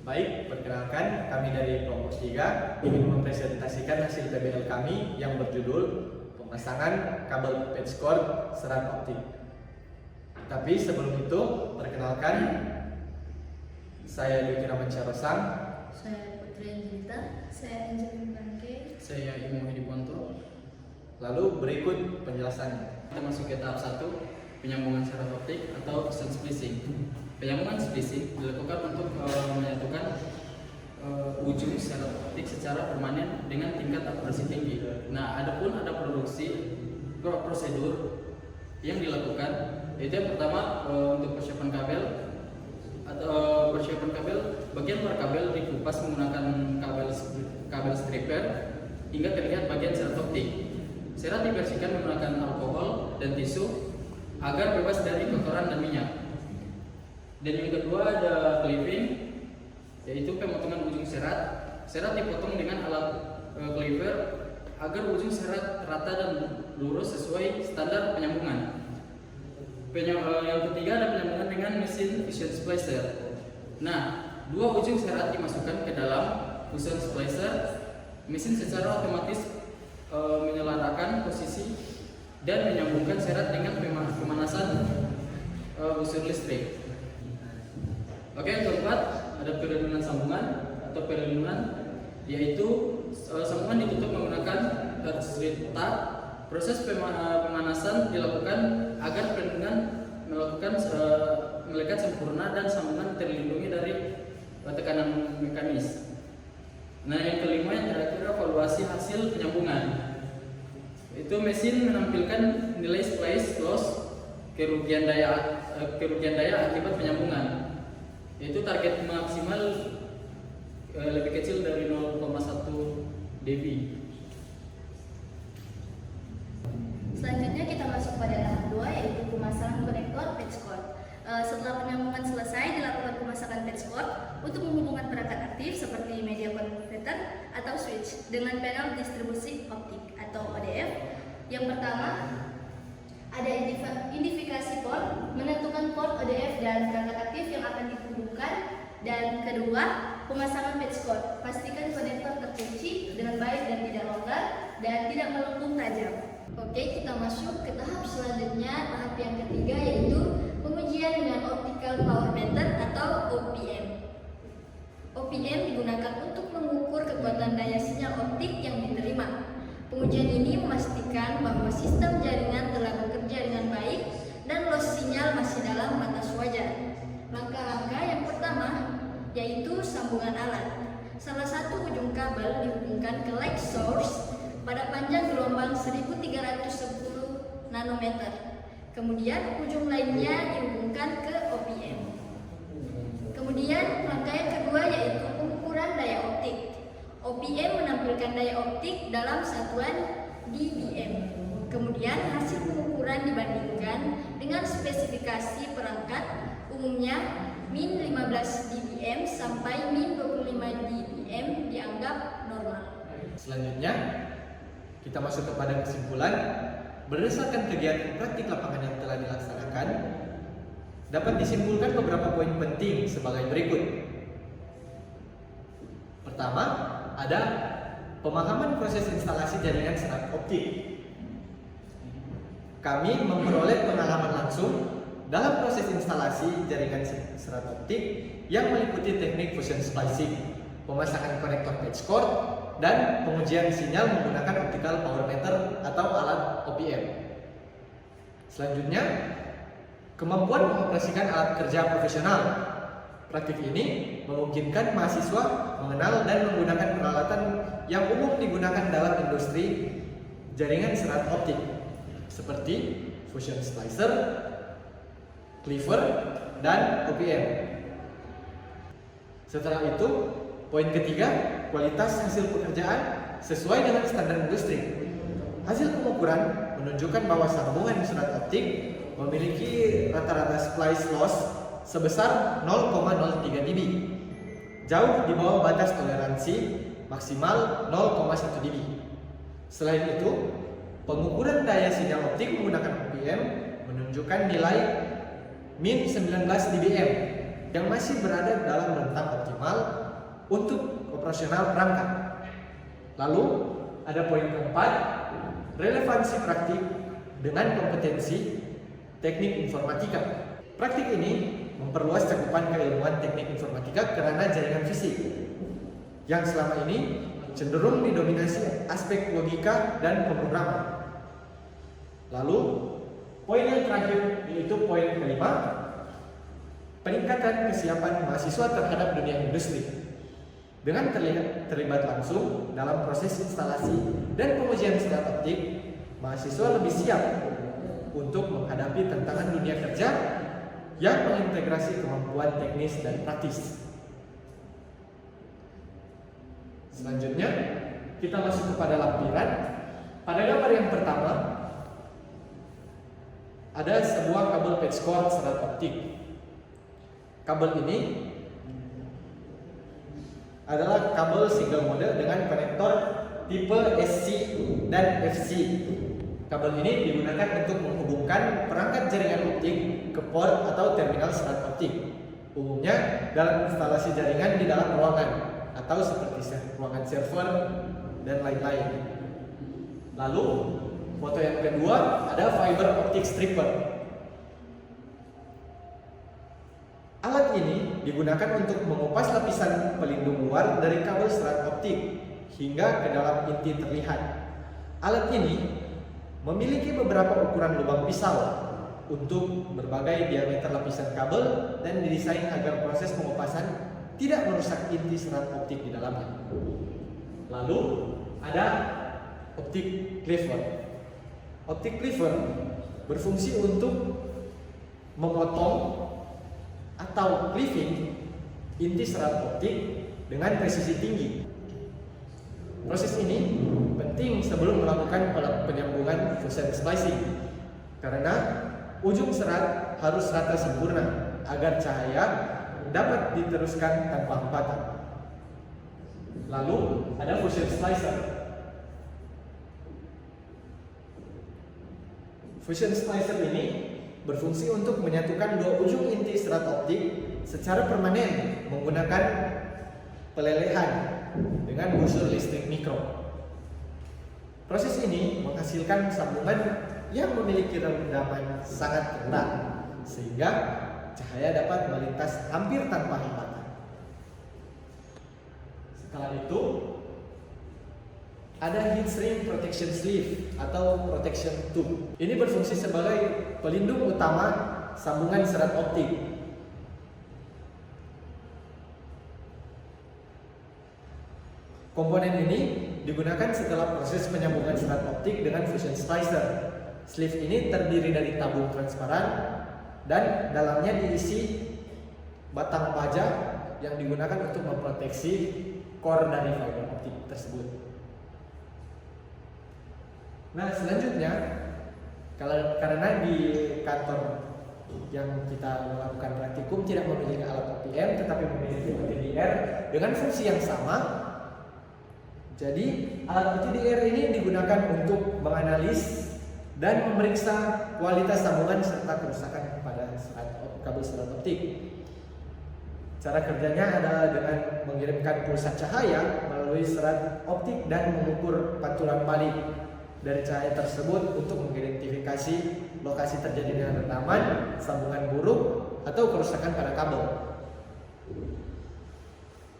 Baik, perkenalkan kami dari kelompok 3 ingin mempresentasikan hasil PBL kami yang berjudul pemasangan kabel patch cord serat optik. Tapi sebelum itu, perkenalkan saya Dwi Kiramansyarosang. Saya Putri Angelita. Saya Angelin Bangke. Saya Imo Hidiponto. Lalu berikut penjelasannya. Kita masuk ke tahap 1, penyambungan serat optik atau sound splicing. Penyambungan splicing dilakukan untuk menyatukan ujung serat optik secara permanen dengan tingkat akurasi tinggi. Nah, adapun ada prosedur yang dilakukan, yaitu yang pertama untuk persiapan kabel bagian luar kabel dikupas menggunakan kabel stripper hingga terlihat bagian serat optik. Serat dibersihkan menggunakan alkohol dan tisu agar bebas dari kotoran dan minyak. Dan yang kedua ada cleaving, yaitu pemotongan ujung serat. Serat dipotong dengan alat cleaver agar ujung serat rata dan lurus sesuai standar penyambungan. Yang ketiga ada penyambungan dengan mesin fusion splicer. Nah, dua ujung serat dimasukkan ke dalam fusion splicer. Mesin secara otomatis menyelarakan posisi dan menyambungkan serat dengan pemanasan busur listrik. Oke, yang keempat ada perlindungan sambungan atau perlindungan, yaitu sambungan ditutup menggunakan heat tab. Proses pemanasan dilakukan agar perlindungan melekat sempurna dan sambungan terlindungi dari tekanan mekanis. Nah, yang kelima yang terakhir evaluasi hasil penyambungan. Itu mesin menampilkan nilai splice loss kerugian daya akibat penyambungan. Yaitu target maksimal lebih kecil dari 0,1 dB. Selanjutnya kita masuk pada tahap 2, yaitu pemasangan konektor patch cord. Setelah penyambungan selesai, dilakukan pemasangan patch cord untuk menghubungkan perangkat aktif seperti media converter atau switch dengan panel distribusi optik atau ODF. Yang pertama ada identifikasi port, menentukan port ODF dan perangkat aktif yang akan dihubungkan. Dan kedua, pemasangan patch cord, pastikan konektor terkunci dengan baik dan tidak longgar dan tidak melengkung tajam. Oke, kita masuk ke tahap selanjutnya, tahap yang ketiga, yaitu pengujian dengan optical power meter atau OPM. OPM digunakan untuk mengukur kekuatan daya sinyal optik yang diterima. Pengujian ini memastikan bahwa sistem jaringan telah bekerja dengan baik dan loss sinyal masih dalam batas wajar. Langkah-langkah yang pertama yaitu sambungan alat. Salah satu ujung kabel dihubungkan ke light source pada panjang gelombang 1310 nanometer. Kemudian ujung lainnya dihubungkan ke OPM. Kemudian langkah yang kedua yaitu pengukuran daya optik. OPM menampilkan daya optik dalam satuan dBm. Kemudian hasil pengukuran dibandingkan dengan spesifikasi perangkat, umumnya min 15 dBm sampai min 25 dBm dianggap normal. Selanjutnya, kita masuk kepada kesimpulan. Berdasarkan kegiatan praktik lapangan yang telah dilaksanakan, dapat disimpulkan beberapa poin penting sebagai berikut. Pertama, ada pemahaman proses instalasi jaringan serat optik. Kami memperoleh pengalaman langsung dalam proses instalasi jaringan serat optik yang meliputi teknik fusion splicing, pemasangan konektor patch cord, dan pengujian sinyal menggunakan optical power meter atau alat OPM. Selanjutnya, kemampuan mengoperasikan alat kerja profesional. Praktik ini memungkinkan mahasiswa mengenal dan menggunakan peralatan yang umum digunakan dalam industri jaringan serat optik seperti fusion splicer, cleaver, dan OPM. Setelah itu, poin ketiga, kualitas hasil pekerjaan sesuai dengan standar industri. Hasil pengukuran menunjukkan bahwa sambungan serat optik memiliki rata-rata splice loss sebesar 0,03 dB, jauh di bawah batas toleransi maksimal 0,1 dB. Selain itu, pengukuran daya sinyal optik menggunakan OPM menunjukkan nilai min 19 dBm yang masih berada dalam rentang optimal untuk operasional perangkat. Lalu, ada poin keempat, relevansi praktik dengan kompetensi teknik informatika. Praktik ini memperluas cakupan keilmuan teknik informatika karena jaringan fisik yang selama ini cenderung didominasi aspek logika dan pemrograman. Lalu, poin yang terakhir yaitu poin kelima, peningkatan kesiapan mahasiswa terhadap dunia industri. Dengan terlibat langsung dalam proses instalasi dan pengujian serat optik, mahasiswa lebih siap untuk menghadapi tantangan dunia kerja yang mengintegrasi kemampuan teknis dan praktis. Selanjutnya, kita masuk kepada lampiran. Pada gambar yang pertama, ada sebuah kabel patch cord serat optik. Kabel ini adalah kabel single mode dengan konektor tipe SC dan FC. Kabel ini digunakan untuk menghubungkan perangkat jaringan optik ke port atau terminal serat optik. Umumnya dalam instalasi jaringan di dalam ruangan atau seperti ruangan server dan lain-lain. Lalu, foto yang kedua ada fiber optic stripper. Alat ini digunakan untuk mengupas lapisan pelindung luar dari kabel serat optik hingga ke dalam inti terlihat. Alat ini memiliki beberapa ukuran lubang pisau untuk berbagai diameter lapisan kabel dan didesain agar proses pengupasan tidak merusak inti serat optik di dalamnya. Lalu ada optic cleaver. Optic cleaver berfungsi untuk memotong atau cleaving inti serat optik dengan presisi tinggi. Proses ini penting sebelum melakukan penyambungan fusion splicing karena ujung serat harus rata sempurna agar cahaya dapat diteruskan tanpa hambatan. Lalu ada fusion splicer. Fusion splicer ini berfungsi untuk menyatukan dua ujung inti serat optik secara permanen menggunakan pelelehan dengan busur listrik mikro. Proses ini menghasilkan sambungan yang memiliki rendaman sangat rendah sehingga cahaya dapat melintas hampir tanpa hambatan. Setelah itu ada heat shrink protection sleeve atau protection tube. Ini berfungsi sebagai pelindung utama sambungan serat optik. Komponen ini digunakan setelah proses penyambungan serat optik dengan fusion splicer. Sleeve ini terdiri dari tabung transparan dan dalamnya diisi batang baja yang digunakan untuk memproteksi core dari fiber optik tersebut. Nah, selanjutnya karena di kantor yang kita melakukan praktikum tidak memiliki alat OPM tetapi memiliki OTDR dengan fungsi yang sama. Jadi, alat OTDR ini digunakan untuk menganalisis dan memeriksa kualitas sambungan serta kerusakan pada kabel serat optik. Cara kerjanya adalah dengan mengirimkan pulsa cahaya melalui serat optik dan mengukur pantulan balik dari cahaya tersebut untuk mengidentifikasi lokasi terjadinya rendaman, sambungan buruk, atau kerusakan pada kabel.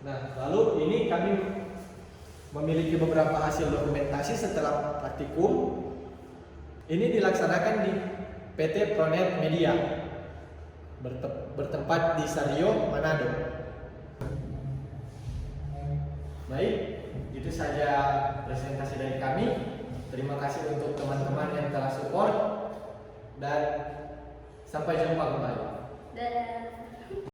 Nah, lalu ini kami memiliki beberapa hasil dokumentasi setelah praktikum. Ini dilaksanakan di PT Pronet Media, bertempat di Sario, Manado. Baik, itu saja presentasi dari kami. Terima kasih untuk teman-teman yang telah support dan sampai jumpa kembali. Dadah.